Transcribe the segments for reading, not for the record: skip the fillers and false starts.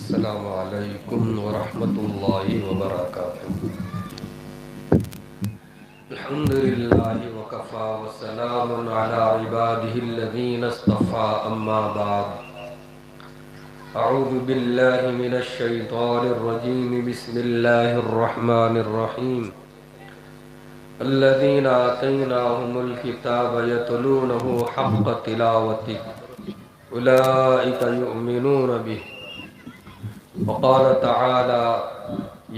السلام علیکم ورحمۃ اللہ وبرکاتہ۔ الحمدللہ وکفی وسلام علی عبادہ الذین اصطفی، اما بعد۔ اعوذ باللہ من الشیطان الرجیم، بسم اللہ الرحمن الرحیم۔ الذین آتیناہم الکتاب یتلونہ حق تلاوتہ اولئک یؤمنون بہ۔ وقال تعالى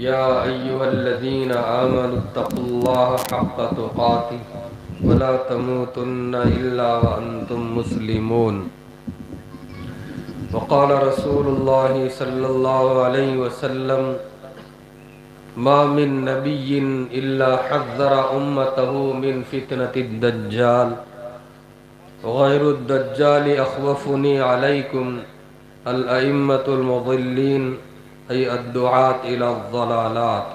يا أيها الذين آمنوا اتقوا الله حق تقاته ولا تموتن إلا وأنتم مسلمون۔ وقال رسول الله صلى الله عليه وسلم ما من نبي إلا حذر أمته من فتنة الدجال وغير الدجال أخوفني عليكم الأئمة المضلين، أي الدعاة إلى الضلالات۔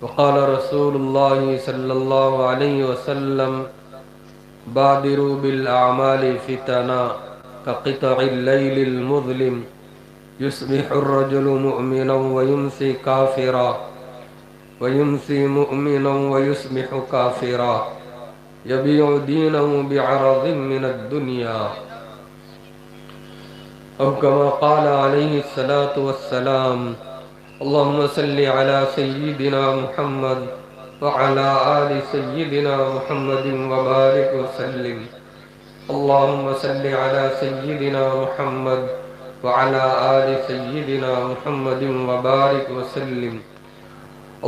وقال رسول الله صلى الله عليه وسلم بادروا بالأعمال فتنا كقطع الليل المظلم، يصبح الرجل مؤمنا ويمسي كافرا ويمسي مؤمنا ويصبح كافرا، يبيع دينه بعرض من الدنيا، أو كما قال عليه الصلاة والسلام اللهم صل على سيدنا محمد وعلى آل سيدنا محمد وبارك وسلم۔ اللهم صل على سيدنا محمد وعلى آل سيدنا محمد وبارك وسلم۔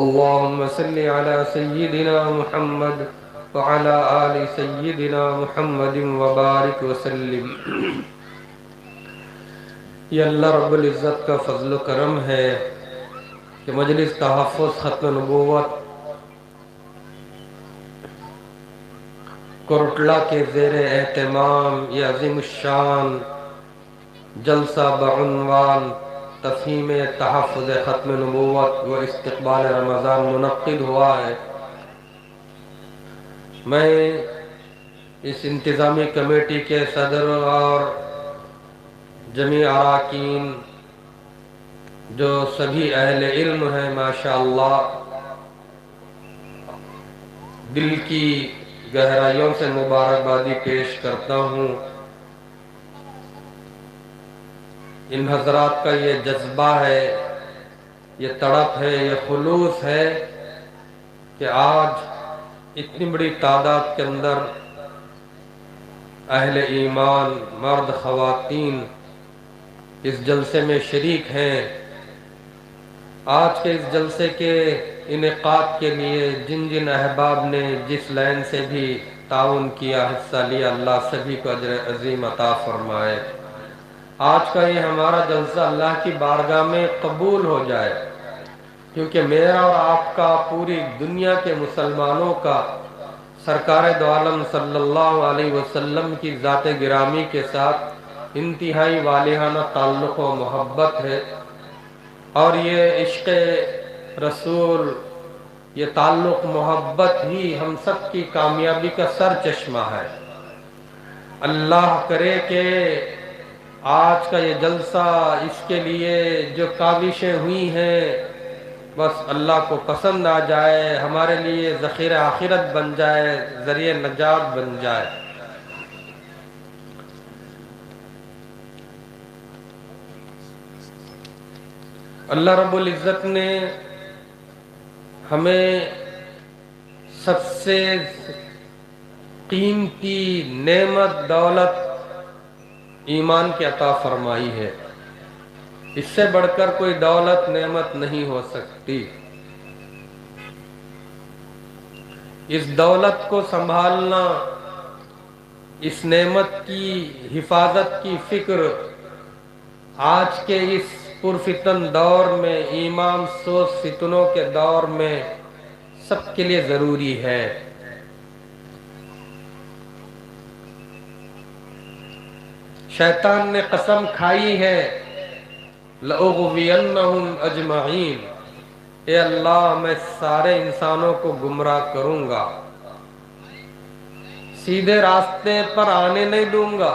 اللهم صل على سيدنا محمد وعلى آل سيدنا محمد وبارك وسلم۔ یہ اللہ رب العزت کا فضل و کرم ہے کہ مجلس تحفظ ختم نبوت کورٹلہ کے زیر اہتمام یہ عظیم الشان جلسہ بعنوان تفہیم تحفظ ختم نبوت و استقبال رمضان منعقد ہوا ہے۔ میں اس انتظامی کمیٹی کے صدر اور جمیع اراکین جو سبھی اہل علم ہیں ماشاءاللہ، دل کی گہرائیوں سے مبارکبادی پیش کرتا ہوں۔ ان حضرات کا یہ جذبہ ہے، یہ تڑپ ہے، یہ خلوص ہے کہ آج اتنی بڑی تعداد کے اندر اہل ایمان مرد خواتین اس جلسے میں شریک ہیں۔ آج کے اس جلسے کے انعقاد کے لیے جن جن احباب نے جس لائن سے بھی تعاون کیا، حصہ لیا، اللہ سبھی کو اجر عظیم عطا فرمائے۔ آج کا یہ ہمارا جلسہ اللہ کی بارگاہ میں قبول ہو جائے، کیونکہ میرا اور آپ کا، پوری دنیا کے مسلمانوں کا سرکار دو عالم صلی اللہ علیہ وسلم کی ذات گرامی کے ساتھ انتہائی والہانہ تعلق و محبت ہے، اور یہ عشق رسول، یہ تعلق محبت ہی ہم سب کی کامیابی کا سر چشمہ ہے۔ اللہ کرے کہ آج کا یہ جلسہ، اس کے لیے جو کاوشیں ہوئی ہیں، بس اللہ کو پسند آ جائے، ہمارے لیے ذخیرہ آخرت بن جائے، ذریعہ نجات بن جائے۔ اللہ رب العزت نے ہمیں سب سے قیمتی نعمت دولت ایمان کی عطا فرمائی ہے۔ اس سے بڑھ کر کوئی دولت نعمت نہیں ہو سکتی۔ اس دولت کو سنبھالنا، اس نعمت کی حفاظت کی فکر آج کے اس پرفتن دور میں، ایمان سوز فتنوں کے دور میں سب کے لیے ضروری ہے۔ شیطان نے قسم کھائی ہے لَأُغْوِيَنَّهُمْ أَجْمَعِينَ، اے اللہ میں سارے انسانوں کو گمراہ کروں گا، سیدھے راستے پر آنے نہیں دوں گا۔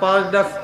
5-10,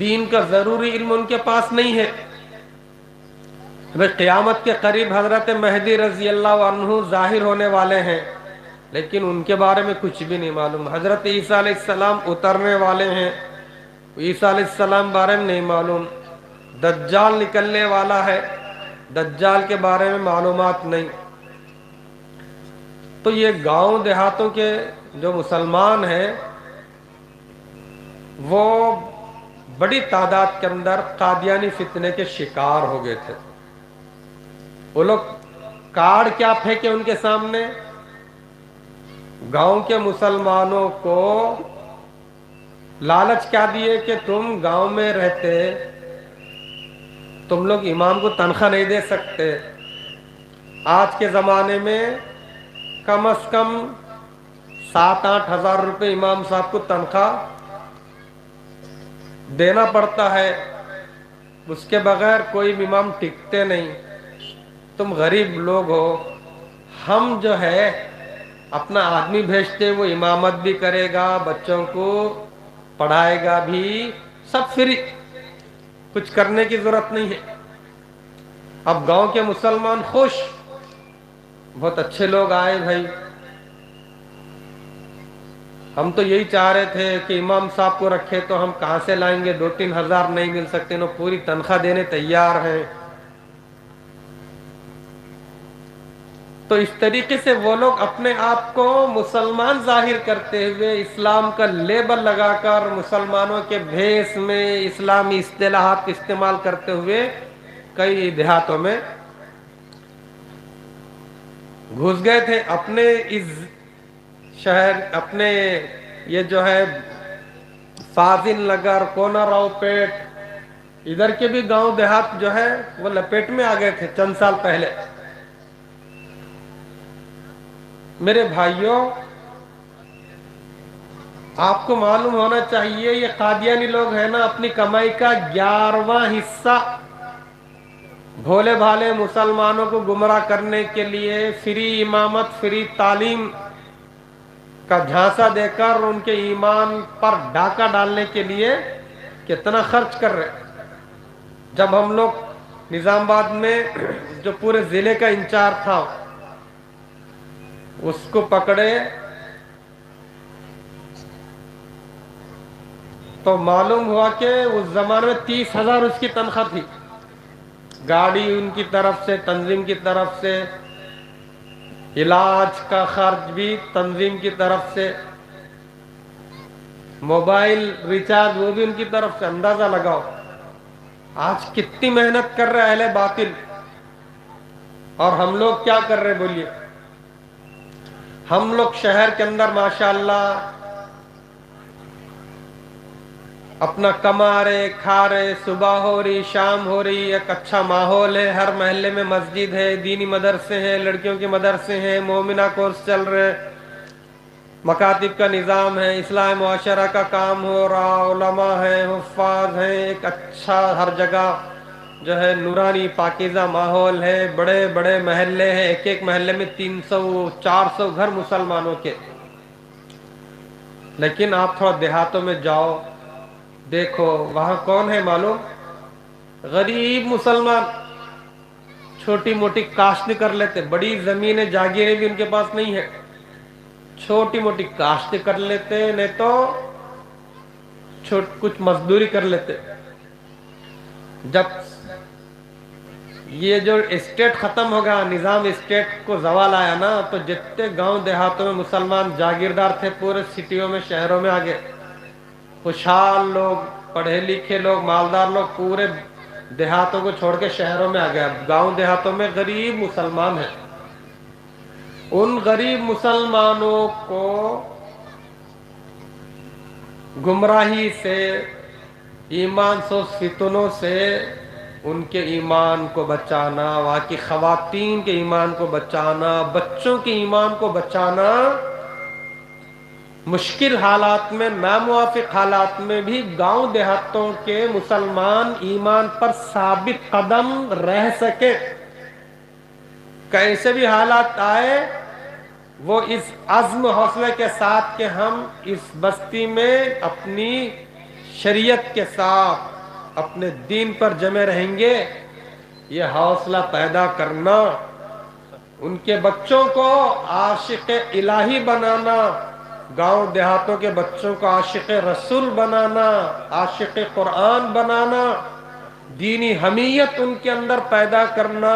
دین کا ضروری علم ان کے پاس نہیں ہے. قیامت کے قریب حضرت مہدی رضی اللہ عنہ ظاہر ہونے والے ہیں لیکن ان کے بارے میں کچھ بھی نہیں معلوم. حضرت عیسیٰ علیہ السلام اترنے والے ہیں، عیسیٰ علیہ السلام بارے میں نہیں معلوم. دجال نکلنے والا ہے، دجال کے بارے میں معلومات نہیں. تو یہ گاؤں دیہاتوں کے جو مسلمان ہیں وہ بڑی تعداد کے اندر قادیانی فتنے کے شکار ہو گئے تھے. وہ لوگ کارڈ کیا پھینکے ان کے سامنے؟ گاؤں کے مسلمانوں کو لالچ کیا دیے کہ تم گاؤں میں رہتے، تم لوگ امام کو تنخواہ نہیں دے سکتے. آج کے زمانے میں کم از کم 7-8 ہزار روپے امام صاحب کو تنخواہ دینا پڑتا ہے، اس کے بغیر کوئی امام ٹکتے نہیں. تم غریب لوگ ہو، ہم جو ہے اپنا آدمی بھیجتے، وہ امامت بھی کرے گا، بچوں کو پڑھائے گا بھی، سب فری، کچھ کرنے کی ضرورت نہیں ہے. اب گاؤں کے مسلمان خوش، بہت اچھے لوگ آئے بھائی. ہم تو یہی چاہ رہے تھے کہ امام صاحب کو رکھے تو ہم کہاں سے لائیں گے، 2-3 ہزار نہیں مل سکتے، نو پوری تنخواہ دینے تیار ہیں. تو اس طریقے سے وہ لوگ اپنے آپ کو مسلمان ظاہر کرتے ہوئے اسلام کا لیبل لگا کر مسلمانوں کے بھیس میں اسلامی اصطلاحات استعمال کرتے ہوئے کئی دیہاتوں میں گھس گئے تھے. اپنے اس شہر، اپنے یہ جو ہے فاضل نگر، کونا راؤ پیٹ، ادھر کے بھی گاؤں دیہات جو ہے وہ لپیٹ میں آ گئے تھے چند سال پہلے. میرے بھائیوں، آپ کو معلوم ہونا چاہیے یہ قادیانی لوگ ہیں نا، اپنی کمائی کا 11واں حصہ بھولے بھالے مسلمانوں کو گمراہ کرنے کے لیے فری امامت، فری تعلیم کا جھانسا دے کر ان کے ایمان پر ڈاکہ ڈالنے کے لیے کتنا خرچ کر رہے. جب ہم لوگ نظام آباد میں جو پورے ضلع کا انچارج تھا اس کو پکڑے تو معلوم ہوا کہ اس زمانے میں 30,000 اس کی تنخواہ تھی. گاڑی ان کی طرف سے، تنظیم کی طرف سے، علاج کا خرچ بھی تنظیم کی طرف سے، موبائل ریچارج وہ بھی ان کی طرف سے. اندازہ لگاؤ آج کتنی محنت کر رہے اہل باطل، اور ہم لوگ کیا کر رہے بولیے؟ ہم لوگ شہر کے اندر ماشاءاللہ اپنا کما رہے، کھا رہے، صبح ہو رہی، شام ہو رہی، ایک اچھا ماحول ہے، ہر محلے میں مسجد ہے، دینی مدرسے ہیں، لڑکیوں کے مدرسے ہیں، مومنہ کورس چل رہے، مکاتب کا نظام ہے، اصلاح معاشرہ کا کام ہو رہا، علماء ہیں، حفاظ ہیں، ایک اچھا ہر جگہ جو ہے نورانی پاکیزہ ماحول ہے، بڑے بڑے محلے ہیں، ایک ایک محلے میں 300-400 گھر مسلمانوں کے. لیکن آپ تھوڑا دیہاتوں میں جاؤ، دیکھو وہاں کون ہے معلوم؟ غریب مسلمان چھوٹی موٹی کاشت کر لیتے، بڑی زمینیں جاگیریں بھی ان کے پاس نہیں ہے، چھوٹی موٹی کاشت کر لیتے، نہیں تو کچھ مزدوری کر لیتے. جب یہ جو اسٹیٹ ختم ہوگا، نظام اسٹیٹ کو زوال آیا نا، تو جتنے گاؤں دیہاتوں میں مسلمان جاگیردار تھے پورے سٹیوں میں، شہروں میں آگے، خوشحال لوگ، پڑھے لکھے لوگ، مالدار لوگ پورے دیہاتوں کو چھوڑ کے شہروں میں آ گیا. گاؤں دیہاتوں میں غریب مسلمان ہیں. ان غریب مسلمانوں کو گمراہی سے، ایمان سوز فتنوں سے ان کے ایمان کو بچانا، وہاں کی خواتین کے ایمان کو بچانا، بچوں کے ایمان کو بچانا، مشکل حالات میں، ناموافق حالات میں بھی گاؤں دیہاتوں کے مسلمان ایمان پر ثابت قدم رہ سکے. کیسے بھی حالات آئے وہ اس عزم حوصلے کے ساتھ کہ ہم اس بستی میں اپنی شریعت کے ساتھ اپنے دین پر جمے رہیں گے، یہ حوصلہ پیدا کرنا، ان کے بچوں کو عاشق الہی بنانا، گاؤں دیہاتوں کے بچوں کو عاشق رسول بنانا، عاشق قرآن بنانا، دینی حمیت ان کے اندر پیدا کرنا،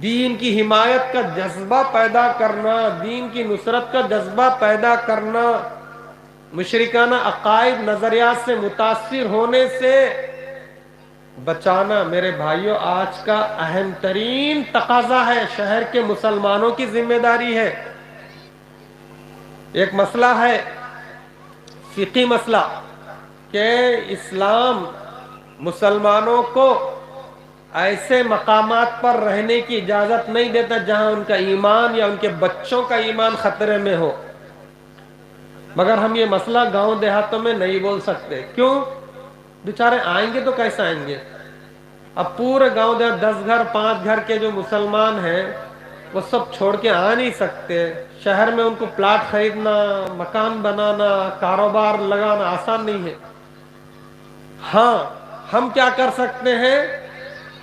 دین کی حمایت کا جذبہ پیدا کرنا، دین کی نصرت کا جذبہ پیدا کرنا، مشرکانہ عقائد نظریات سے متاثر ہونے سے بچانا، میرے بھائیوں آج کا اہم ترین تقاضا ہے، شہر کے مسلمانوں کی ذمہ داری ہے۔ ایک مسئلہ ہے، فقہی مسئلہ، کہ اسلام مسلمانوں کو ایسے مقامات پر رہنے کی اجازت نہیں دیتا جہاں ان کا ایمان یا ان کے بچوں کا ایمان خطرے میں ہو، مگر ہم یہ مسئلہ گاؤں دیہاتوں میں نہیں بول سکتے۔ کیوں؟ بیچارے آئیں گے تو کیسے آئیں گے؟ اب پورے گاؤں دیہات 10 گھر 5 گھر کے جو مسلمان ہیں وہ سب چھوڑ کے آ نہیں سکتے، شہر میں ان کو پلاٹ خریدنا، مکان بنانا، کاروبار لگانا آسان نہیں ہے۔ ہاں ہم کیا کر سکتے ہیں،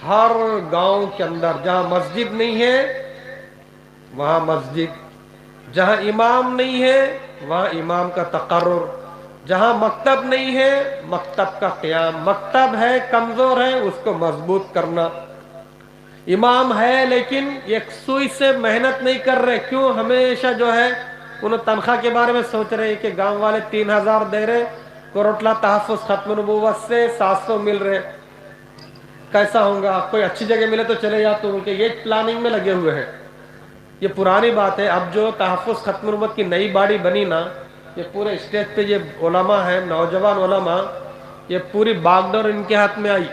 ہر گاؤں کے اندر جہاں مسجد نہیں ہے وہاں مسجد، جہاں امام نہیں ہے وہاں امام کا تقرر، جہاں مکتب نہیں ہے مکتب کا قیام، مکتب ہے کمزور ہے اس کو مضبوط کرنا، امام ہے لیکن یکسوئی سے محنت نہیں کر رہے، کیوں؟ ہمیشہ جو ہے انہوں تنخواہ کے بارے میں سوچ رہے کہ گاؤں والے 3000 دے رہے، کوروٹلا تحفظ ختم نبوت سے 700 مل رہے، کیسا ہوگا؟ کوئی اچھی جگہ ملے تو چلے جا، تو ان کے یہ پلاننگ میں لگے ہوئے ہیں۔ یہ پرانی بات ہے، اب جو تحفظ ختم نبوت کی نئی باڑی بنی نا، یہ پورے اسٹیج پہ یہ علماء ہیں، نوجوان علماء، یہ پوری باغ ڈور ان کے ہاتھ میں آئی۔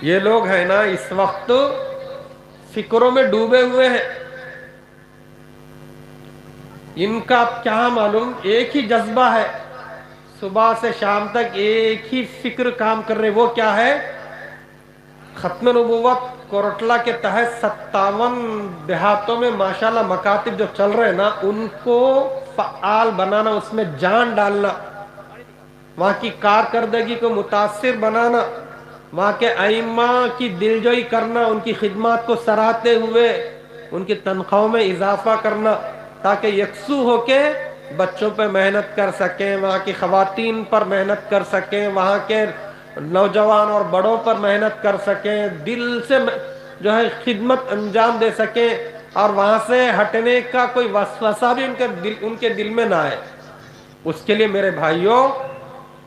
یہ لوگ ہیں نا اس وقت فکروں میں ڈوبے ہوئے ہیں، ان کا کیا معلوم، ایک ہی جذبہ ہے، صبح سے شام تک ایک ہی فکر کام کر رہے، وہ کیا ہے؟ ختم نبوت کوروٹلا کے تحت 57 دیہاتوں میں ماشاءاللہ مکاتب جو چل رہے ہیں نا، ان کو فعال بنانا، اس میں جان ڈالنا، وہاں کی کارکردگی کو متاثر بنانا، وہاں کے ائمہ کی دلجوئی کرنا، ان کی خدمات کو سراہتے ہوئے ان کی تنخواہوں میں اضافہ کرنا، تاکہ یکسو ہو کے بچوں پہ محنت کر سکیں، وہاں کی خواتین پر محنت کر سکیں، وہاں کے نوجوان اور بڑوں پر محنت کر سکیں، دل سے جو ہے خدمت انجام دے سکیں، اور وہاں سے ہٹنے کا کوئی وسوسہ بھی ان کے دل میں نہ آئے۔ اس کے لیے میرے بھائیوں،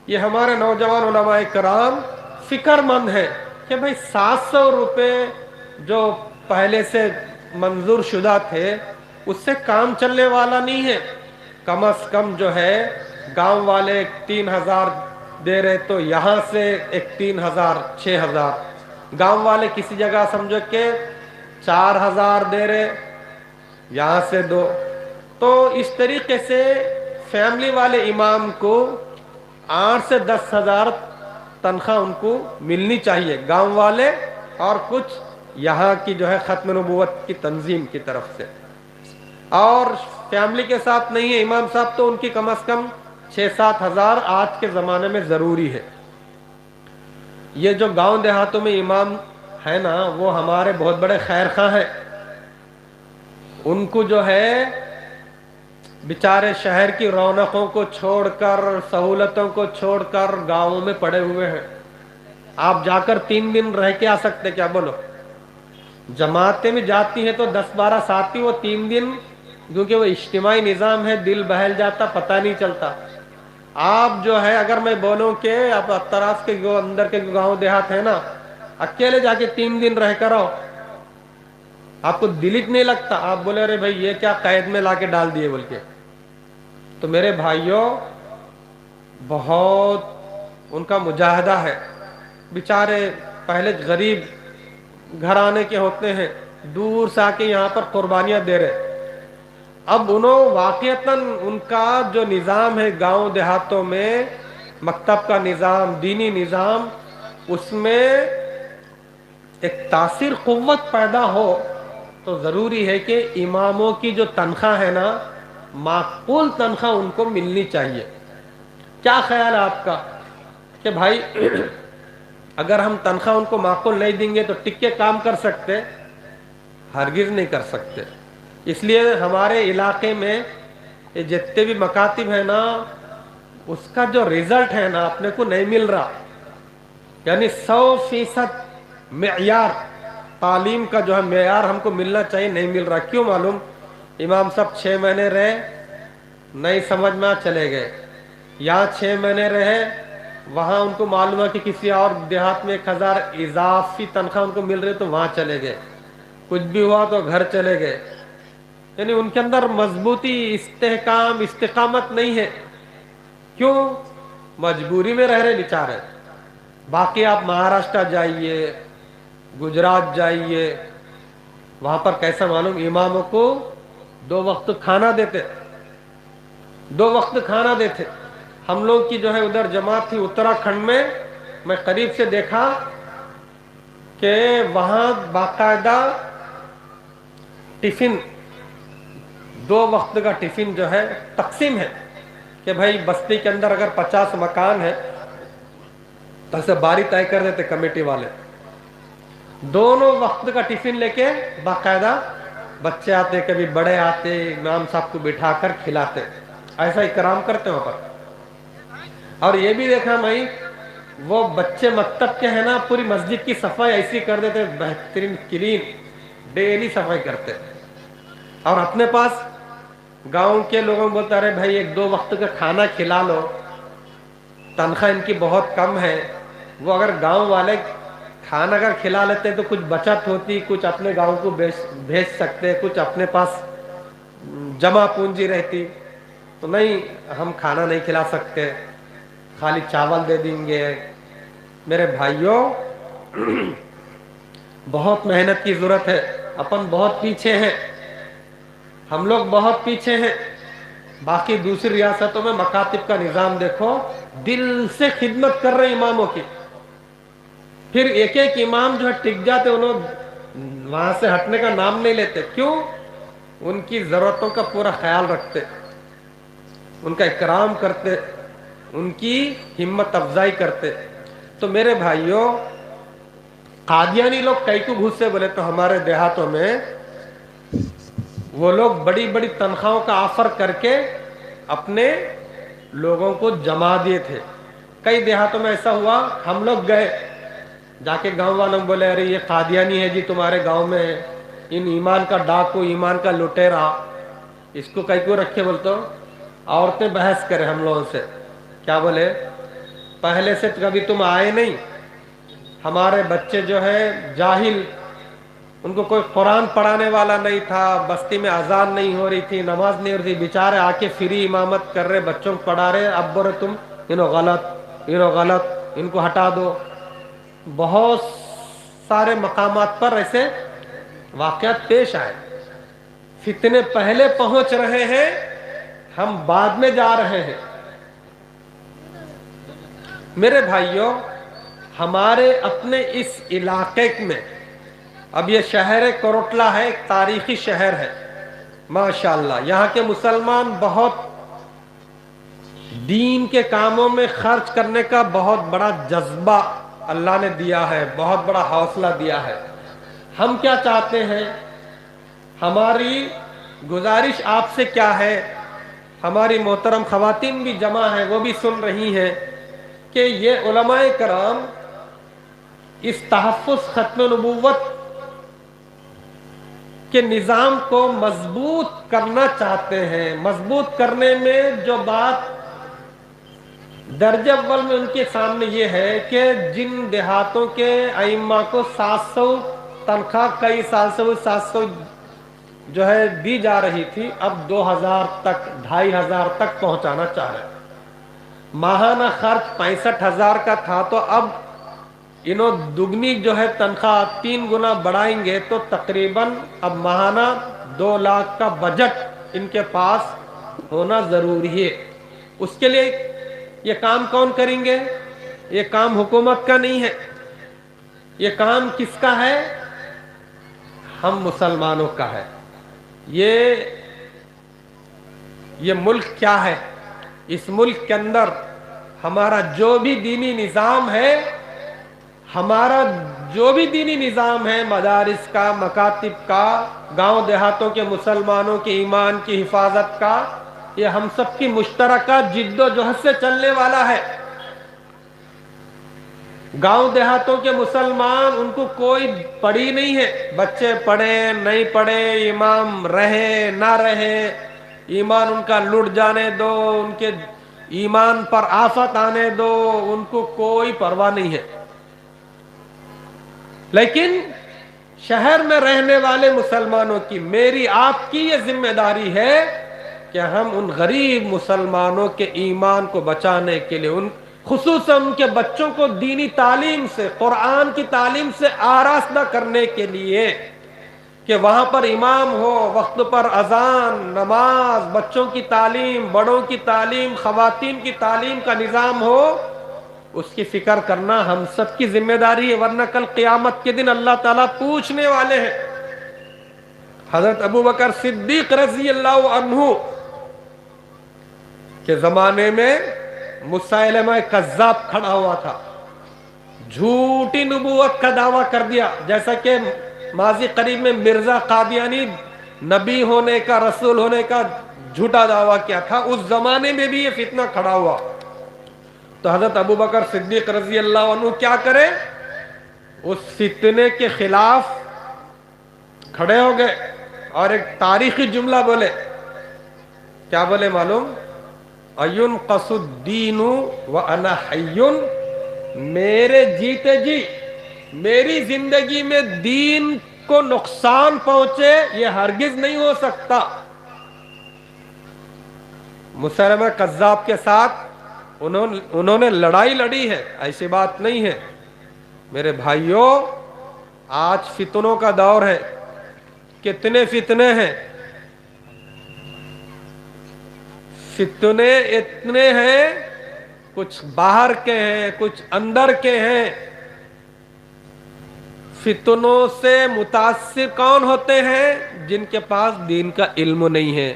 یہ ہمارے نوجوان علماء کرام فکر مند ہے کہ بھئی 700 روپے جو پہلے سے منظور شدہ تھے اس سے کام چلنے والا نہیں ہے، کم از کم جو ہے گاؤں والے 3000 دے رہے تو یہاں سے ایک 3000 6000، گاؤں والے کسی جگہ سمجھو کہ 4000 دے رہے یہاں سے 2، تو اس طریقے سے فیملی والے امام کو 8 سے 10,000 تنخواہ ان کو ملنی چاہیے، گاؤں والے اور کچھ یہاں کی جو ہے ختم نبوت کی تنظیم کی طرف سے، اور فیملی کے ساتھ نہیں ہے امام صاحب تو ان کی کم از کم 6-7 ہزار آج کے زمانے میں ضروری ہے۔ یہ جو گاؤں دیہاتوں میں امام ہے نا، وہ ہمارے بہت بڑے خیر خواہ ہیں، ان کو جو ہے بیچارے شہر کی رونقوں کو چھوڑ کر، سہولتوں کو چھوڑ کر گاؤں میں پڑے ہوئے ہیں۔ آپ جا کر 3 دن رہ کے آ سکتے کیا؟ بولو، جماعتیں میں جاتی ہیں تو 10-12 ساتھی، وہ 3 دن کیونکہ وہ اجتماعی نظام ہے، دل بہل جاتا، پتہ نہیں چلتا۔ آپ جو ہے اگر میں بولوں کہ آپ اطراف کے جو اندر کے گاؤں دیہات ہے نا، اکیلے جا کے 3 دن رہ کر آؤ، آپ کو دلت نہیں لگتا، آپ بولے ارے بھائی یہ کیا قید میں لا کے ڈال دیے بول کے۔ تو میرے بھائیوں، بہت ان کا مجاہدہ ہے، بیچارے پہلے غریب گھرانے کے ہوتے ہیں، دور سے آ کے یہاں پر قربانیاں دے رہے، اب انہوں واقعتاً ان کا جو نظام ہے گاؤں دیہاتوں میں، مکتب کا نظام، دینی نظام، اس میں ایک تاثیر قوت پیدا ہو تو ضروری ہے کہ اماموں کی جو تنخواہ ہے نا، معقول تنخواہ ان کو ملنی چاہیے۔ کیا خیال ہے آپ کا کہ بھائی اگر ہم تنخواہ ان کو معقول نہیں دیں گے تو ٹک کے کام کر سکتے؟ ہرگز نہیں کر سکتے. اس لیے ہمارے علاقے میں یہ جتنے بھی مکاتب ہیں نا، اس کا جو رزلٹ ہے نا اپنے کو نہیں مل رہا. یعنی 100% معیار تعلیم کا جو ہے معیار ہم کو ملنا چاہیے، نہیں مل رہا. کیوں معلوم؟ امام صاحب 6 مہینے رہے، نہیں سمجھ میں چلے گئے. یہاں 6 مہینے رہے، وہاں ان کو معلوم ہے کہ کسی اور دیہات میں 1000 اضافی تنخواہ ان کو مل رہی تو وہاں چلے گئے. کچھ بھی ہوا تو گھر چلے گئے. یعنی ان کے اندر مضبوطی، استحکام، استقامت نہیں ہے. کیوں؟ مجبوری میں رہ رہے بیچارے. باقی آپ مہاراشٹر جائیے، گجرات جائیے، وہاں پر کیسا معلوم؟ اماموں کو 2 وقت کھانا دیتے، 2 وقت کھانا دیتے. ہم لوگ کی جو ہے ادھر جماعت تھی اتراکھنڈ میں قریب سے دیکھا کہ وہاں باقاعدہ ٹفن، 2 وقت کا ٹفن جو ہے تقسیم ہے کہ بھائی بستی کے اندر اگر 50 مکان ہے تو اسے باری طے کر دیتے کمیٹی والے. دونوں وقت کا ٹفن لے کے باقاعدہ بچے آتے، کبھی بڑے آتے، امام صاحب کو بٹھا کر کھلاتے. ایسا اکرام کرتے وہاں پر. اور یہ بھی دیکھا میں، وہ بچے مکتب کے ہیں نا، پوری مسجد کی صفائی ایسی کر دیتے، بہترین کلین، ڈیلی صفائی کرتے. اور اپنے پاس گاؤں کے لوگوں کو بولتا رہے بھائی 1-2 وقت کا کھانا کھلا لو، تنخواہ ان کی بہت کم ہے. وہ اگر گاؤں والے کھانا اگر کھلا لیتے تو کچھ بچت ہوتی، کچھ اپنے گاؤں کو بھیج سکتے، کچھ اپنے پاس جمع پونجی رہتی. تو نہیں، ہم کھانا نہیں کھلا سکتے، خالی چاول دے دیں گے. میرے بھائیوں، بہت محنت کی ضرورت ہے. اپن بہت پیچھے ہیں، ہم لوگ بہت پیچھے ہیں. باقی دوسری ریاستوں میں مکاتب کا نظام دیکھو، دل سے خدمت کر رہے اماموں کی. پھر ایک ایک امام جو ہے ٹک جاتے، انہوں وہاں سے ہٹنے کا نام نہیں لیتے. کیوں؟ ان کی ضرورتوں کا پورا خیال رکھتے، ان کا اکرام کرتے، ان کی ہمت افزائی کرتے. تو میرے بھائیوں، قادیانی لوگ کئی کو گھسے بولے تو ہمارے دیہاتوں میں وہ لوگ بڑی بڑی تنخواہوں کا آفر کر کے اپنے لوگوں کو جما دیے تھے. کئی دیہاتوں میں ایسا ہوا، ہم لوگ گئے، جا کے گاؤں والوں بولے ارے یہ قادیانی ہے جی تمہارے گاؤں میں، ان ایمان کا ڈاکو، ایمان کا لٹیرا، اس کو کئی کو رکھے. بولتا ہوں عورتیں بحث کرے ہم لوگوں سے. کیا بولے؟ پہلے سے کبھی تم آئے نہیں، ہمارے بچے جو ہے جاہل، ان کو کوئی قرآن پڑھانے والا نہیں تھا، بستی میں اذان نہیں ہو رہی تھی، نماز نہیں ہو رہی تھی، بیچارے آ کے فری امامت کر رہے، بچوں کو پڑھا رہے. اب بولے تم انہوں غلط، ان کو ہٹا دو. بہت سارے مقامات پر ایسے واقعات پیش آئے. فتنے پہلے پہنچ رہے ہیں، ہم بعد میں جا رہے ہیں. میرے بھائیوں، ہمارے اپنے اس علاقے میں، اب یہ شہر کروٹلا ہے، ایک تاریخی شہر ہے ماشاءاللہ. یہاں کے مسلمان بہت دین کے کاموں میں خرچ کرنے کا بہت بڑا جذبہ اللہ نے دیا ہے، بہت بڑا حوصلہ دیا ہے. ہم کیا چاہتے ہیں؟ ہماری گزارش آپ سے کیا ہے؟ ہماری محترم خواتین بھی جمع ہیں، وہ بھی سن رہی ہیں کہ یہ علماء کرام اس تحفظ ختم نبوت کے نظام کو مضبوط کرنا چاہتے ہیں. مضبوط کرنے میں جو بات درجہ اول میں ان کے سامنے یہ ہے کہ جن دیہاتوں کے ائمہ کو 700 تنخواہ کئی سال سے وہ 700 جو ہے دی جا رہی تھی، اب 2000 تک، 2500 تک پہنچانا چاہ رہے. ماہانہ خرچ 65,000 کا تھا، تو اب انہوں دگنی جو ہے تنخواہ 3 گنا بڑھائیں گے تو تقریباً اب ماہانہ 2 لاکھ کا بجٹ ان کے پاس ہونا ضروری ہے. اس کے لیے یہ کام کون کریں گے؟ یہ کام حکومت کا نہیں ہے، یہ کام کس کا ہے؟ ہم مسلمانوں کا ہے. یہ ملک کیا ہے؟ اس ملک کے اندر ہمارا جو بھی دینی نظام ہے، ہمارا جو بھی دینی نظام ہے، مدارس کا، مکاتب کا، گاؤں دیہاتوں کے مسلمانوں کے ایمان کی حفاظت کا، یہ ہم سب کی مشترکہ جد و جہد سے چلنے والا ہے۔ گاؤں دیہاتوں کے مسلمان، ان کو کوئی پڑی نہیں ہے، بچے پڑھیں نہیں پڑھیں، امام رہے نہ رہے، ایمان ان کا لٹ جانے دو، ان کے ایمان پر آفت آنے دو، ان کو کوئی پرواہ نہیں ہے۔ لیکن شہر میں رہنے والے مسلمانوں کی، میری آپ کی یہ ذمہ داری ہے کہ ہم ان غریب مسلمانوں کے ایمان کو بچانے کے لیے، ان خصوصاً ان کے بچوں کو دینی تعلیم سے، قرآن کی تعلیم سے آراستہ کرنے کے لیے، کہ وہاں پر امام ہو، وقت پر اذان، نماز، بچوں کی تعلیم، بڑوں کی تعلیم، خواتین کی تعلیم کا نظام ہو، اس کی فکر کرنا ہم سب کی ذمہ داری ہے، ورنہ کل قیامت کے دن اللہ تعالیٰ پوچھنے والے ہیں۔ حضرت ابوبکر صدیق رضی اللہ عنہ کے زمانے میں مسیلمہ کذاب کھڑا ہوا تھا، جھوٹی نبوت کا دعویٰ کر دیا، جیسا کہ ماضی قریب میں مرزا قادیانی نبی ہونے کا، رسول ہونے کا جھوٹا دعویٰ کیا تھا، اس زمانے میں بھی یہ فتنہ کھڑا ہوا۔ تو حضرت ابوبکر صدیق رضی اللہ عنہ کیا کرے؟ اس فتنے کے خلاف کھڑے ہو گئے اور ایک تاریخی جملہ بولے۔ کیا بولے معلوم؟ اَيُنْقَصُ الدِّينُ وَأَنَا حَيٌّ، میرے جیتے جی میری زندگی میں دین کو نقصان پہنچے یہ ہرگز نہیں ہو سکتا۔ مسیلمہ کذاب کے ساتھ انہوں نے لڑائی لڑی ہے، ایسی بات نہیں ہے۔ میرے بھائیوں، آج فتنوں کا دور ہے، کتنے فتنے ہیں، فتنے اتنے ہیں، کچھ باہر کے ہیں، کچھ اندر کے ہیں۔ فتنوں سے متاثر کون ہوتے ہیں؟ جن کے پاس دین کا علم نہیں ہے۔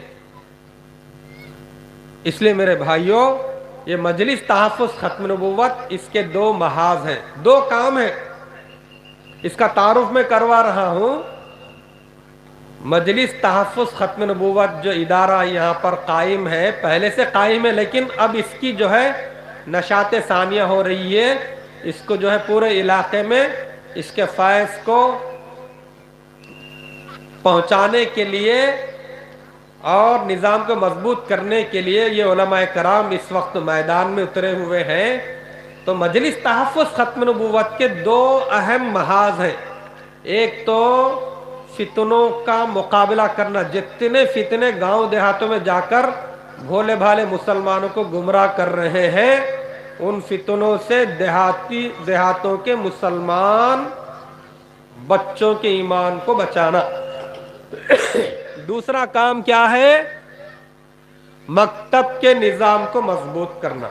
اس لیے میرے بھائیوں، یہ مجلس تحفظ ختم نبوت، اس کے دو محاذ ہیں، دو کام ہیں۔ اس کا تعارف میں کروا رہا ہوں۔ مجلس تحفظ ختم نبوت جو ادارہ یہاں پر قائم ہے، پہلے سے قائم ہے، لیکن اب اس کی جو ہے نشاط ثانیہ ہو رہی ہے، اس کو جو ہے پورے علاقے میں اس کے فیض کو پہنچانے کے لیے اور نظام کو مضبوط کرنے کے لیے یہ علماء کرام اس وقت میدان میں اترے ہوئے ہیں۔ تو مجلس تحفظ ختم نبوت کے دو اہم محاذ ہیں۔ ایک تو فتنوں کا مقابلہ کرنا، جتنے فتنے گاؤں دیہاتوں میں جا کر بھولے بھالے مسلمانوں کو گمراہ کر رہے ہیں، ان فتنوں سے دیہاتوں کے مسلمان بچوں کے ایمان کو بچانا۔ دوسرا کام کیا ہے؟ مکتب کے نظام کو مضبوط کرنا۔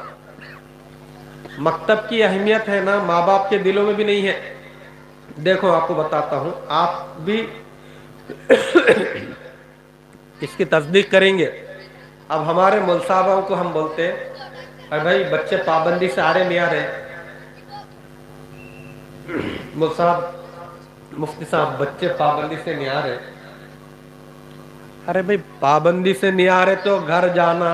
مکتب کی اہمیت ہے نا، ماں باپ کے دلوں میں بھی نہیں ہے۔ دیکھو آپ کو بتاتا ہوں، آپ بھی اس کی تصدیق کریں گے۔ اب ہمارے مول صاحبوں کو ہم بولتے ہیں، ارے بھائی بچے پابندی سے آ رہے نہیں آ رہے؟ مول صاحب، مفتی صاحب، بچے پابندی سے نہیں آ رہے؟ ارے بھائی پابندی سے نہیں آ رہے تو گھر جانا،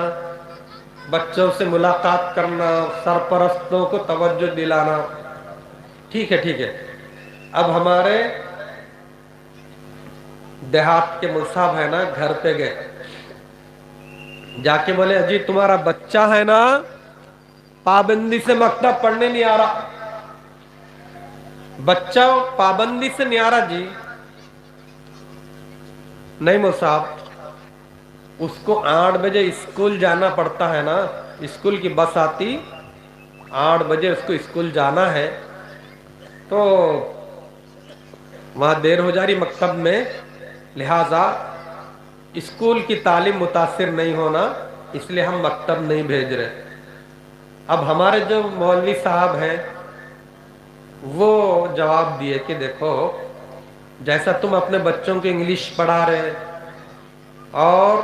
بچوں سے ملاقات کرنا، سرپرستوں کو توجہ دلانا، ٹھیک ہے ٹھیک ہے۔ اب ہمارے دیہات کے مصحف ہے نا، گھر پہ گئے، جا کے بولے جی تمہارا بچہ ہے نا پابندی سے مکتب پڑھنے نہیں آ رہا، بچہ پابندی سے نہیں آ رہا جی۔ نہیں مصحف، اس کو 8 بجے اسکول جانا پڑتا ہے نا، اسکول کی بس آتی 8 بجے، اس کو اسکول جانا ہے، تو وہاں دیر ہو جا رہی مکتب میں، لہذا اسکول کی تعلیم متاثر نہیں ہونا، اس لیے ہم مکتب نہیں بھیج رہے۔ اب ہمارے جو مولوی صاحب ہیں وہ جواب دیے کہ دیکھو، جیسا تم اپنے بچوں کو انگلش پڑھا رہے اور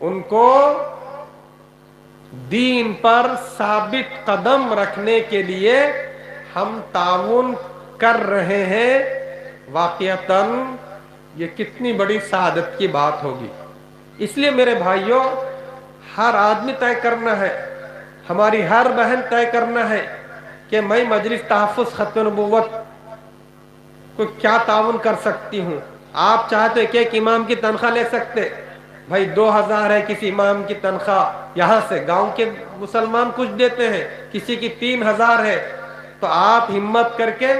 ان کو دین پر ثابت قدم رکھنے کے لیے ہم تعاون کر رہے ہیں، واقعتاً یہ کتنی بڑی سعادت کی بات ہوگی۔ اس لیے میرے بھائیوں، ہر آدمی طے کرنا ہے، ہماری ہر بہن طے کرنا ہے کہ میں مجلس تحفظ ختم نبوت کو کیا تعاون کر سکتی ہوں۔ آپ چاہتے کہ ایک امام کی تنخواہ لے سکتے، بھائی 2000 ہے کسی امام کی تنخواہ، یہاں سے گاؤں کے مسلمان کچھ دیتے ہیں، کسی کی 3000 ہے، تو آپ ہمت کر کے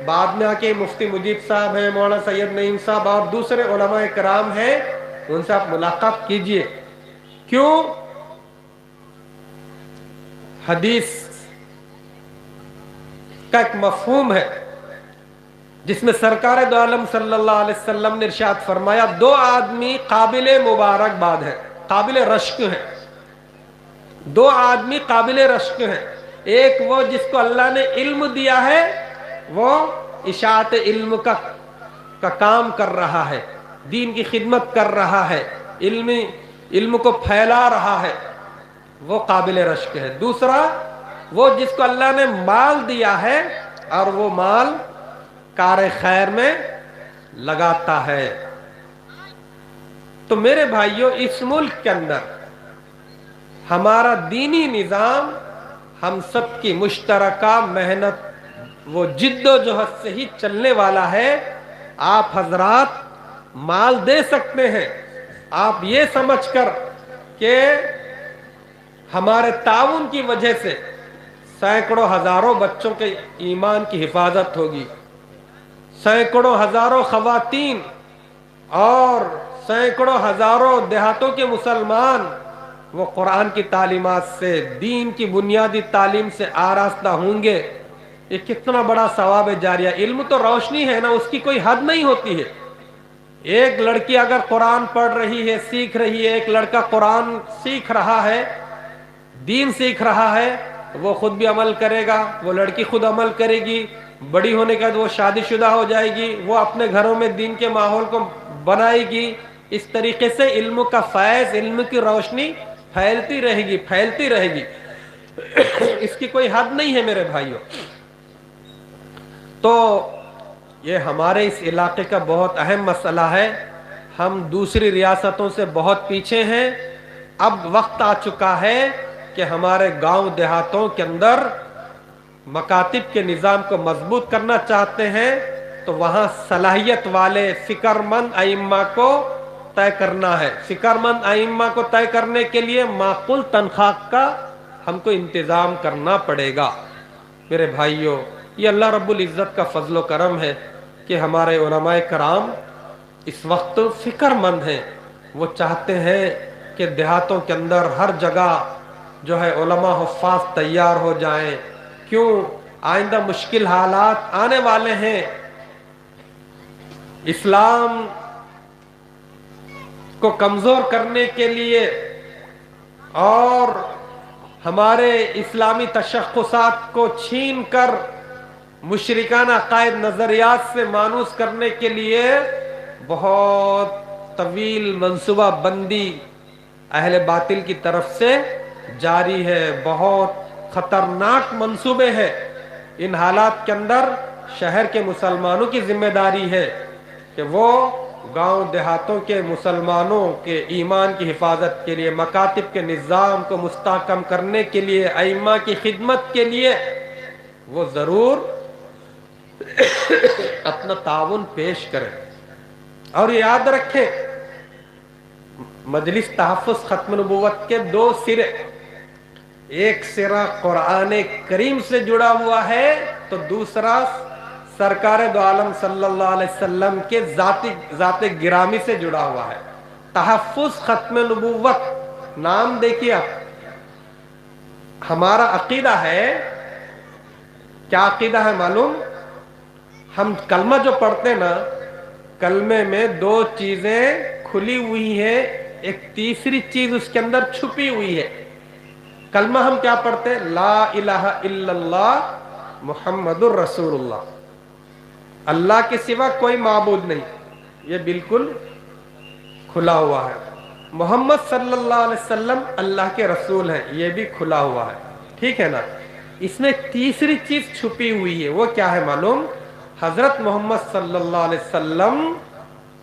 بعد میں آ کے مفتی مجیب صاحب ہیں، مولانا سید نعیم صاحب اور دوسرے علماء کرام ہیں، ان سے آپ ملاقات کیجئے۔ کیوں؟ حدیث کا ایک مفہوم ہے جس میں سرکار دو عالم صلی اللہ علیہ وسلم نے ارشاد فرمایا، 2 آدمی قابل مبارکباد ہے، قابل رشک ہیں، 2 آدمی قابل رشک ہیں۔ ایک وہ جس کو اللہ نے علم دیا ہے، وہ اشاعت علم کا کام کر رہا ہے، دین کی خدمت کر رہا ہے، علم کو پھیلا رہا ہے، وہ قابل رشک ہے۔ دوسرا وہ جس کو اللہ نے مال دیا ہے اور وہ مال کار خیر میں لگاتا ہے۔ تو میرے بھائیوں، اس ملک کے اندر ہمارا دینی نظام ہم سب کی مشترکہ محنت وہ جد و جہد سے ہی چلنے والا ہے۔ آپ حضرات مال دے سکتے ہیں، آپ یہ سمجھ کر کہ ہمارے تعاون کی وجہ سے سینکڑوں ہزاروں بچوں کے ایمان کی حفاظت ہوگی، سینکڑوں ہزاروں خواتین اور سینکڑوں ہزاروں دیہاتوں کے مسلمان وہ قرآن کی تعلیمات سے، دین کی بنیادی تعلیم سے آراستہ ہوں گے۔ یہ کتنا بڑا ثواب جاریہ۔ علم تو روشنی ہے نا، اس کی کوئی حد نہیں ہوتی ہے۔ ایک لڑکی اگر قرآن پڑھ رہی ہے، سیکھ رہی ہے، ایک لڑکا قرآن سیکھ رہا ہے، دین سیکھ رہا ہے، وہ خود بھی عمل کرے گا، وہ لڑکی خود عمل کرے گی، بڑی ہونے کے بعد وہ شادی شدہ ہو جائے گی، وہ اپنے گھروں میں دین کے ماحول کو بنائے گی۔ اس طریقے سے علم کا فیض، علم کی روشنی پھیلتی رہے گی، پھیلتی رہے گی، اس کی کوئی حد نہیں ہے میرے بھائیوں۔ تو یہ ہمارے اس علاقے کا بہت اہم مسئلہ ہے۔ ہم دوسری ریاستوں سے بہت پیچھے ہیں۔ اب وقت آ چکا ہے کہ ہمارے گاؤں دیہاتوں کے اندر مکاتب کے نظام کو مضبوط کرنا چاہتے ہیں تو وہاں صلاحیت والے فکر مند ائمہ کو طے کرنا ہے۔ فکر مند ائمہ کو طے کرنے کے لیے معقول تنخواہ کا ہم کو انتظام کرنا پڑے گا۔ میرے بھائیوں، یہ اللہ رب العزت کا فضل و کرم ہے کہ ہمارے علماء کرام اس وقت فکر مند ہیں۔ وہ چاہتے ہیں کہ دیہاتوں کے اندر ہر جگہ جو ہے علماء حفاظ تیار ہو جائیں۔ کیوں؟ آئندہ مشکل حالات آنے والے ہیں۔ اسلام کو کمزور کرنے کے لیے اور ہمارے اسلامی تشخصات کو چھین کر مشرکانہ عقائد نظریات سے مانوس کرنے کے لیے بہت طویل منصوبہ بندی اہل باطل کی طرف سے جاری ہے، بہت خطرناک منصوبے ہیں۔ ان حالات کے اندر شہر کے مسلمانوں کی ذمہ داری ہے کہ وہ گاؤں دیہاتوں کے مسلمانوں کے ایمان کی حفاظت کے لیے، مکاتب کے نظام کو مستحکم کرنے کے لیے، ائمہ کی خدمت کے لیے وہ ضرور اپنا تعاون پیش کریں۔ اور یاد رکھیں، مجلس تحفظ ختم نبوت کے 2 سرے، ایک سرا قرآن کریم سے جڑا ہوا ہے تو دوسرا سرکار دو عالم صلی اللہ علیہ وسلم کے ذات گرامی سے جڑا ہوا ہے۔ تحفظ ختم نبوت نام دیکھیے آپ، ہمارا عقیدہ ہے، کیا عقیدہ ہے معلوم؟ ہم کلمہ جو پڑھتے نا، کلمے میں 2 چیزیں کھلی ہوئی ہیں، ایک تیسری چیز اس کے اندر چھپی ہوئی ہے۔ کلمہ ہم کیا پڑھتے ہیں؟ لا الہ الا اللہ محمد الرسول اللہ، اللہ کے سوا کوئی معبود نہیں، یہ بالکل کھلا ہوا ہے۔ محمد صلی اللہ علیہ وسلم اللہ کے رسول ہیں، یہ بھی کھلا ہوا ہے، ٹھیک ہے نا۔ اس میں تیسری چیز چھپی ہوئی ہے، وہ کیا ہے معلوم؟ حضرت محمد صلی اللہ علیہ وسلم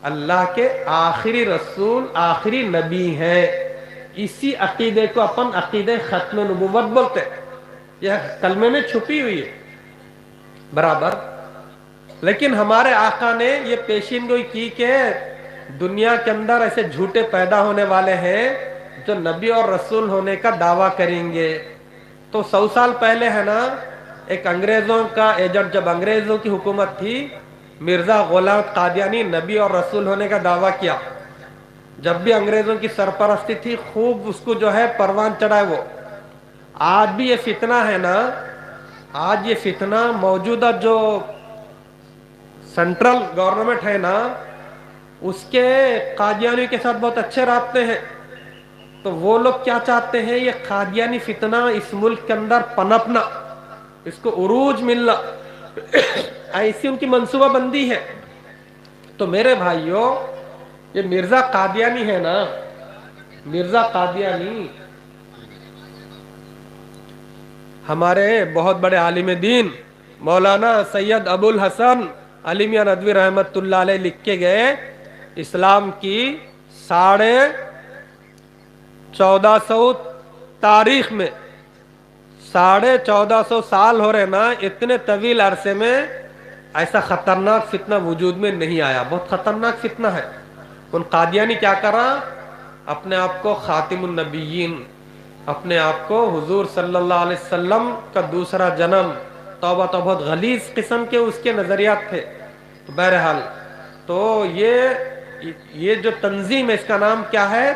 اللہ کے آخری رسول، آخری نبی ہیں۔ اسی عقیدے کو اپن عقیدہ ختم نبوت بولتے ہیں، یہ کلمے میں چھپی ہوئی ہے برابر۔ لیکن ہمارے آقا نے یہ پیشین گوئی کی کہ دنیا کے اندر ایسے جھوٹے پیدا ہونے والے ہیں جو نبی اور رسول ہونے کا دعویٰ کریں گے۔ تو 100 سال پہلے ہے نا، ایک انگریزوں کا ایجنٹ، جب انگریزوں کی حکومت تھی، مرزا غلام قادیانی نبی اور رسول ہونے کا دعویٰ کیا۔ جب بھی انگریزوں کی سرپرستی تھی، خوب اس کو جو ہے پروان چڑھائے وہ۔ آج بھی یہ فتنہ ہے نا، آج یہ فتنہ موجودہ جو سینٹرل گورنمنٹ ہے نا، اس کے قادیانی کے ساتھ بہت اچھے رابطے ہیں۔ تو وہ لوگ کیا چاہتے ہیں؟ یہ قادیانی فتنہ اس ملک کے اندر پنپنا، اس کو عروج ملنا، ایسی ان کی منصوبہ بندی ہے۔ تو میرے بھائیوں، یہ مرزا قادیانی ہے نا، مرزا قادیانی ہمارے بہت بڑے عالم دین مولانا سید ابو الحسن علی میاں ندوی رحمت اللہ علیہ لکھ کے گئے، اسلام کی 1450 تاریخ میں 1450 سال ہو رہے نا، اتنے طویل عرصے میں ایسا خطرناک فتنہ وجود میں نہیں آیا۔ بہت خطرناک فتنہ ہے۔ ان قادیانی کیا کرا؟ اپنے آپ کو خاتم النبیین، اپنے آپ کو حضور صلی اللہ علیہ وسلم کا دوسرا جنم، توبہ تو بہت غلیظ قسم کے اس کے نظریات تھے۔ تو بہرحال تو یہ جو تنظیم ہے، اس کا نام کیا ہے؟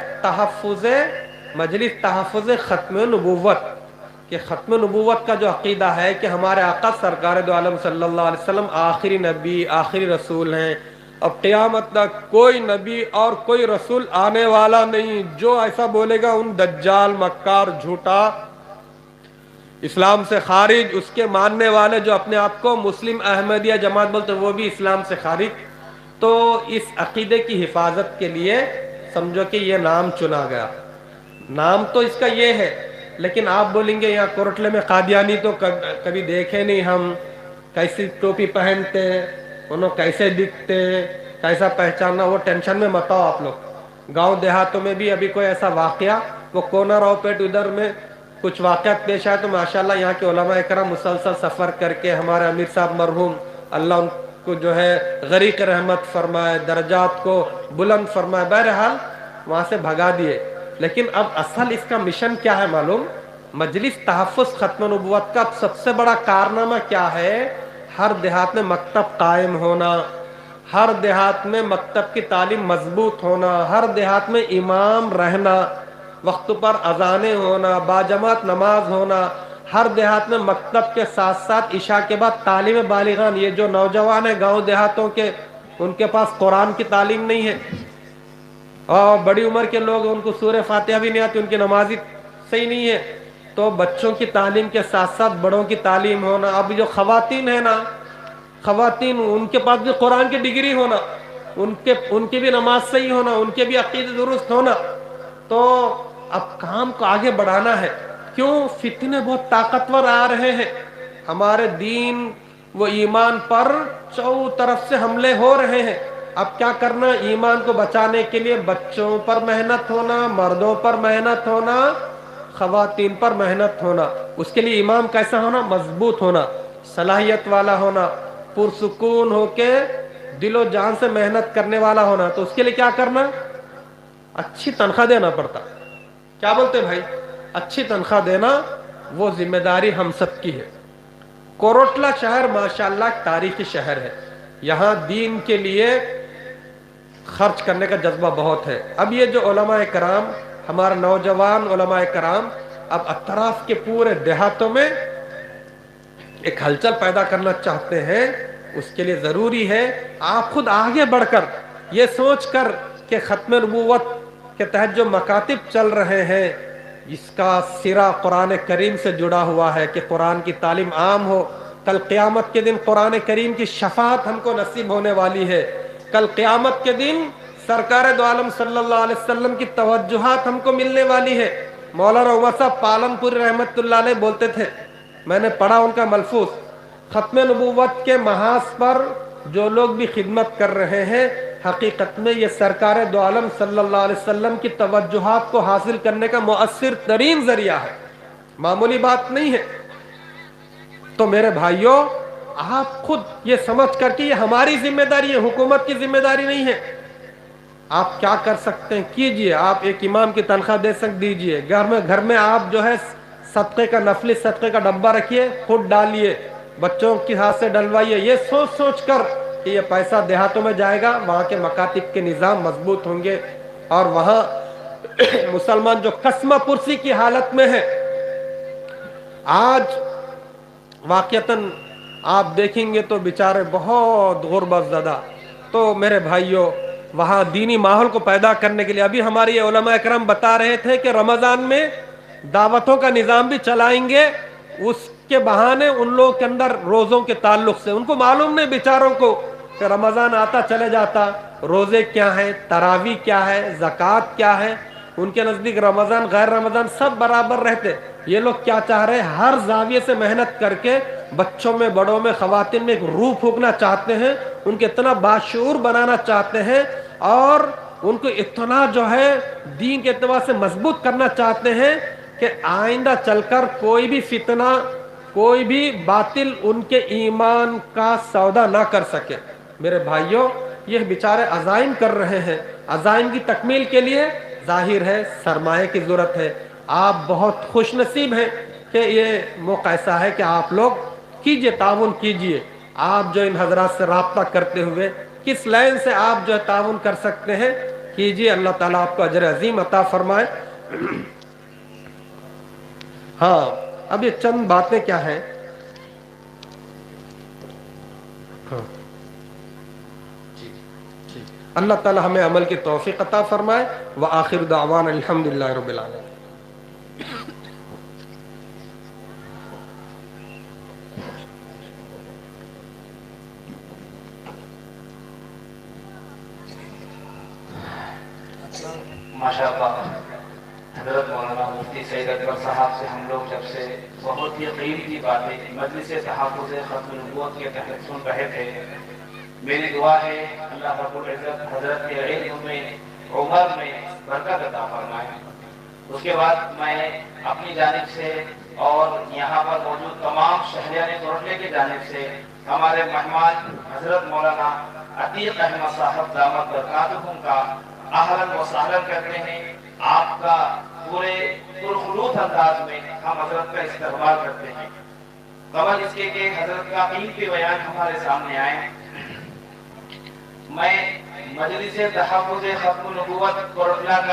مجلس تحفظ ختم نبوت۔ کہ ختم نبوت کا جو عقیدہ ہے کہ ہمارے آقا سرکار دو عالم صلی اللہ علیہ وسلم آخری نبی، آخری رسول ہیں، اب قیامت تک کوئی نبی اور کوئی رسول آنے والا نہیں۔ جو ایسا بولے گا ان دجال، مکار، جھوٹا، اسلام سے خارج، اس کے ماننے والے جو اپنے آپ کو مسلم احمدیہ جماعت بولتے وہ بھی اسلام سے خارج۔ تو اس عقیدے کی حفاظت کے لیے سمجھو کہ یہ نام چنا گیا۔ نام تو اس کا یہ ہے، لیکن آپ بولیں گے یہاں کوٹلے میں قادیانی تو کبھی دیکھے نہیں ہم، کیسی ٹوپی پہنتے، انہوں کیسے دکھتے، کیسا پہچاننا، وہ ٹینشن میں مت آؤ آپ لوگ۔ گاؤں دیہاتوں میں بھی ابھی کوئی ایسا واقعہ، وہ کونا راؤ پیٹ ادھر میں کچھ واقعات پیش آئے تو ماشاءاللہ یہاں کے علماء کرام مسلسل سفر کر کے، ہمارے امیر صاحب مرحوم اللہ ان کو جو ہے غریق رحمت فرمائے، درجات کو بلند فرمائے، بہرحال وہاں سے بھگا دیے۔ لیکن اب اصل اس کا مشن کیا ہے معلوم؟ مجلس تحفظ ختم نبوت کا سب سے بڑا کارنامہ کیا ہے؟ ہر دیہات میں مکتب قائم ہونا، ہر دیہات میں مکتب کی تعلیم مضبوط ہونا، ہر دیہات میں امام رہنا، وقت پر اذانیں ہونا، باجماعت نماز ہونا، ہر دیہات میں مکتب کے ساتھ ساتھ عشاء کے بعد تعلیم بالغان۔ یہ جو نوجوان ہیں گاؤں دیہاتوں کے، ان کے پاس قرآن کی تعلیم نہیں ہے، اور بڑی عمر کے لوگ ان کو سورہ فاتحہ بھی نہیں آتی، ان کی نمازی صحیح نہیں ہے، تو بچوں کی تعلیم کے ساتھ ساتھ بڑوں کی تعلیم ہونا۔ اب جو خواتین ہیں نا، خواتین ان کے پاس بھی قرآن کی ڈگری ہونا، ان کی بھی نماز صحیح ہونا، ان کے بھی عقیدہ درست ہونا۔ تو اب کام کو آگے بڑھانا ہے۔ کیوں؟ فتنے بہت طاقتور آ رہے ہیں، ہمارے دین و ایمان پر چاروں طرف سے حملے ہو رہے ہیں۔ اب کیا کرنا؟ ایمان کو بچانے کے لیے بچوں پر محنت ہونا، مردوں پر محنت ہونا، خواتین پر محنت ہونا۔ اس کے لیے امام کیسا ہونا؟ مضبوط ہونا، صلاحیت والا ہونا، پرسکون ہو کے دل و جان سے محنت کرنے والا ہونا۔ تو اس کے لیے کیا کرنا؟ اچھی تنخواہ دینا پڑتا۔ کیا بولتے بھائی؟ اچھی تنخواہ دینا، وہ ذمہ داری ہم سب کی ہے۔ کوروٹلا شہر ماشاءاللہ تاریخی شہر ہے، یہاں دین کے لیے خرچ کرنے کا جذبہ بہت ہے۔ اب یہ جو علماء کرام، ہمارے نوجوان علماء کرام اب اطراف کے پورے دیہاتوں میں ایک ہلچل پیدا کرنا چاہتے ہیں۔ اس کے لیے ضروری ہے آپ خود آگے بڑھ کر یہ سوچ کر کہ ختم نبوت کے تحت جو مکاتب چل رہے ہیں، اس کا سرا قرآن کریم سے جڑا ہوا ہے کہ قرآن کی تعلیم عام ہو۔ کل قیامت کے دن قرآن کریم کی شفاعت ہم کو نصیب ہونے والی ہے۔ کل قیامت کے دن سرکار دو عالم صلی اللہ علیہ وسلم کی توجہات ہم کو ملنے والی ہے۔ مولانا عمر صاحب پالن پوری رحمت اللہ علیہ بولتے تھے، میں نے پڑھا ان کا ملفوظ، ختم نبوت کے محاذ پر جو لوگ بھی خدمت کر رہے ہیں، حقیقت میں یہ سرکار دو عالم صلی اللہ علیہ وسلم کی توجہات کو حاصل کرنے کا مؤثر ترین ذریعہ ہے، معمولی بات نہیں ہے۔ تو میرے بھائیوں، آپ خود یہ سمجھ کر کہ یہ ہماری ذمہ داری ہے، حکومت کی ذمہ داری نہیں ہے۔ آپ کیا کر سکتے ہیں کیجئے، آپ ایک امام کی تنخواہ دے سکتے دیجئے، گھر میں آپ جو ہے صدقے کا، نفلی صدقے کا ڈبہ رکھیے، خود ڈالیے، بچوں کے ہاتھ سے ڈلوائیے، یہ سوچ کر کہ یہ پیسہ دیہاتوں میں جائے گا، وہاں کے مکاتب کے نظام مضبوط ہوں گے، اور وہاں مسلمان جو قسمہ پرسی کی حالت میں ہے، آج واقعتاً آپ دیکھیں گے تو بیچارے بہت غربت زدہ۔ تو میرے بھائیوں، وہاں دینی ماحول کو پیدا کرنے کے لیے ابھی ہماری علماء اکرام بتا رہے تھے کہ رمضان میں دعوتوں کا نظام بھی چلائیں گے، اس کے بہانے ان لوگوں کے اندر روزوں کے تعلق سے ان کو معلوم نہیں بیچاروں کو کہ رمضان آتا چلے جاتا، روزے کیا ہے، تراویح کیا ہے، زکوٰۃ کیا ہے، ان کے نزدیک رمضان غیر رمضان سب برابر رہتے۔ یہ لوگ کیا چاہ رہے ہیں، ہر زاویے سے محنت کر کے بچوں میں، بڑوں میں، خواتین میں ایک روح پھونکنا چاہتے ہیں، ان کو اتنا باشعور بنانا چاہتے ہیں، اور ان کو اتنا جو ہے دین کے اعتبار سے مضبوط کرنا چاہتے ہیں کہ آئندہ چل کر کوئی بھی فتنہ، کوئی بھی باطل ان کے ایمان کا سودا نہ کر سکے۔ میرے بھائیوں، یہ بیچارے عزائم کر رہے ہیں، عزائم کی تکمیل کے لیے ظاہر ہے سرمایہ کی ضرورت ہے۔ آپ بہت خوش نصیب ہیں کہ یہ موقع ایسا ہے کہ آپ لوگ کیجئے، تعاون کیجئے۔ آپ جو ان حضرات سے رابطہ کرتے ہوئے کس لائن سے آپ جو ہے تعاون کر سکتے ہیں کیجئے، اللہ تعالیٰ آپ کو اجر عظیم عطا فرمائے۔ ہاں، اب یہ چند باتیں کیا ہیں، اللہ تعالیٰ ہمیں عمل کی توفیق عطا فرمائے۔ وآخر دعوانا الحمدللہ رب العالمین۔ ماشاءاللہ، حضرت مولانا مفتی سعید اکبر صاحب سے ہم لوگ جب سے بہت ہی قیمتی باتیں مجلس تحفظ ختم نبوت کے تحت سن رہے تھے، میری دعا ہے اللہ رب العزت حضرت کے علم میں، عمر میں برکت عطا فرمائے۔ اس کے بعد میں اپنی جانب سے اور یہاں پر موجود تمام شہریان کوٹلے کی جانب سے ہمارے مہمان حضرت مولانا عتیق احمد صاحب دامت برکاتہم کا اہلاً و سہلاً کرتے ہیں۔ آپ کا پورے پرخلوص انداز میں ہم حضرت کا استقبال کرتے ہیں، قبل اس کے کہ حضرت کا قیمتی بیان ہمارے سامنے آئے۔ میں مجلس تحفظ ختم نبوت کوٹلہ کا